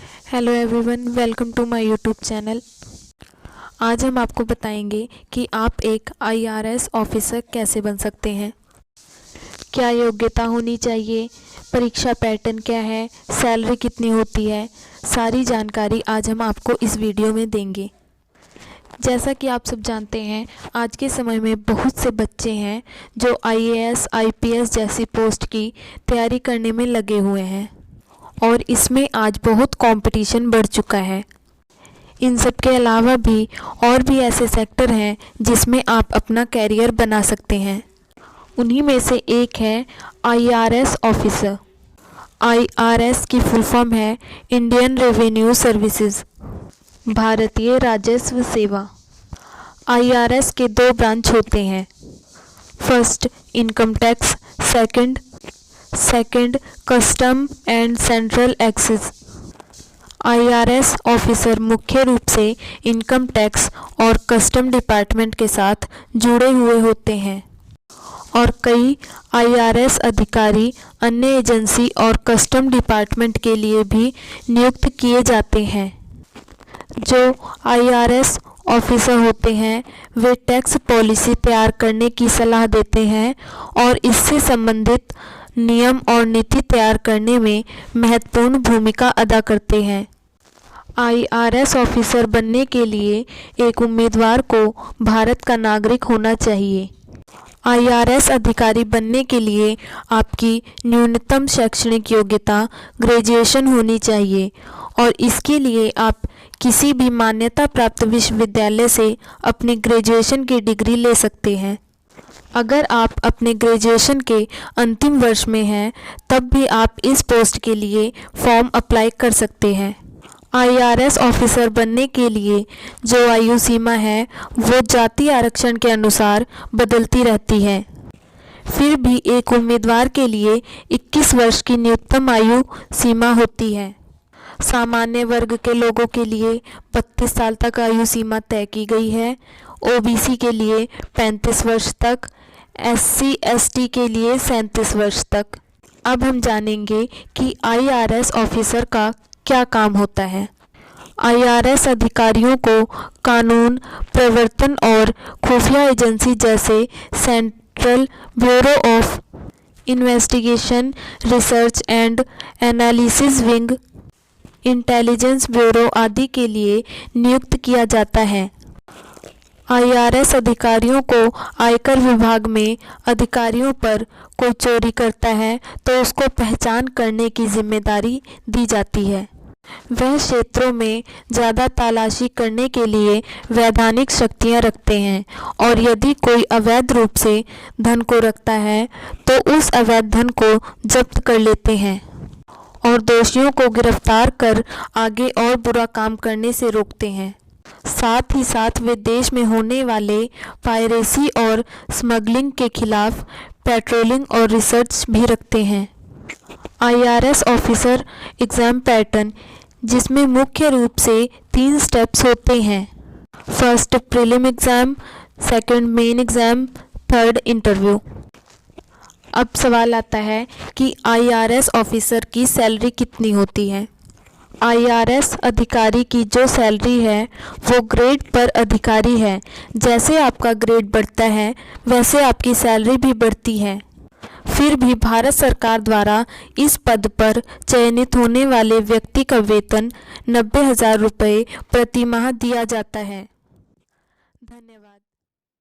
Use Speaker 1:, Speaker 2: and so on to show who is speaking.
Speaker 1: Hello everyone, welcome to my YouTube channel. आज हम आपको बताएंगे कि आप एक आईआरएस ऑफिसर कैसे बन सकते हैं, क्या योग्यता होनी चाहिए, परीक्षा पैटर्न क्या है, सैलरी कितनी होती है। सारी जानकारी आज हम आपको इस वीडियो में देंगे। जैसा कि आप सब जानते हैं, आज के समय में बहुत से बच्चे हैं जो आईएएस, आईपीएस जैसी पोस्ट की तैयारी करने में लगे हुए हैं और इसमें आज बहुत कंपटीशन बढ़ चुका है। इन सब के अलावा भी और भी ऐसे सेक्टर हैं जिसमें आप अपना कैरियर बना सकते हैं। उन्हीं में से एक है आईआरएस ऑफिसर। आईआरएस की फुल फॉर्म है इंडियन रेवेन्यू सर्विसेज, भारतीय राजस्व सेवा। आईआरएस के दो ब्रांच होते हैं, first income tax, second custom and central excise. IRS officer मुख्य रूप से इनकम टैक्स और कस्टम डिपार्टमेंट के साथ जुड़े हुए होते हैं और कई आईआरएस अधिकारी अन्य एजेंसी और कस्टम डिपार्टमेंट के लिए भी नियुक्त किए जाते हैं। जो आईआरएस ऑफिसर होते हैं वे टैक्स पॉलिसी तैयार करने की सलाह देते हैं और इससे संबंधित नियम और नीति तैयार करने में महत्वपूर्ण भूमिका अदा करते हैं। आईआरएस ऑफिसर बनने के लिए एक उम्मीदवार को भारत का नागरिक होना चाहिए। आईआरएस अधिकारी बनने के लिए आपकी न्यूनतम शैक्षणिक योग्यता ग्रेजुएशन होनी चाहिए और इसके लिए आप किसी भी मान्यता प्राप्त विश्वविद्यालय से अपनी ग्रेजुएशन की डिग्री ले सकते हैं। अगर आप अपने ग्रेजुएशन के अंतिम वर्ष में हैं तब भी आप इस पोस्ट के लिए फॉर्म अप्लाई कर सकते हैं। आईआरएस ऑफिसर बनने के लिए जो आयु सीमा है वो जाति आरक्षण के अनुसार बदलती रहती है। फिर भी एक उम्मीदवार के लिए 21 वर्ष की न्यूनतम आयु सीमा होती है। सामान्य वर्ग के लोगों के लिए 32 साल तक आयु सीमा तय की गई है, ओबीसी के लिए 35 वर्ष तक, एससी एसटी के लिए 37 वर्ष तक। अब हम जानेंगे कि आईआरएस ऑफिसर का क्या काम होता है। आईआरएस अधिकारियों को कानून, प्रवर्तन और खुफिया एजेंसी जैसे central bureau of investigation, research and analysis wing, intelligence bureau आदि के लिए नियुक्त किया जाता है। आईआरएस अधिकारियों को आयकर विभाग में अधिकारियों पर कोई चोरी करता है तो उसको पहचान करने की जिम्मेदारी दी जाती है। वह क्षेत्रों में ज़्यादा तलाशी करने के लिए वैधानिक शक्तियां रखते हैं और यदि कोई अवैध रूप से धन को रखता है तो उस अवैध धन को जब्त कर लेते हैं और दोषियों को गिरफ्तार कर आगे और बुरा काम करने से रोकते हैं। साथ ही साथ वे देश में होने वाले पायरेसी और स्मगलिंग के खिलाफ पेट्रोलिंग और रिसर्च भी रखते हैं। आईआरएस ऑफिसर एग्ज़ाम पैटर्न, जिसमें मुख्य रूप से 3 स्टेप्स होते हैं, first prelim exam, second main exam, third interview. अब सवाल आता है कि आईआरएस ऑफिसर की सैलरी कितनी होती है। आईआरएस अधिकारी की जो सैलरी है वो ग्रेड पर अधिकारी है। जैसे आपका ग्रेड बढ़ता है वैसे आपकी सैलरी भी बढ़ती है। फिर भी भारत सरकार द्वारा इस पद पर चयनित होने वाले व्यक्ति का वेतन 90,000 रुपये प्रति माह दिया जाता है। धन्यवाद।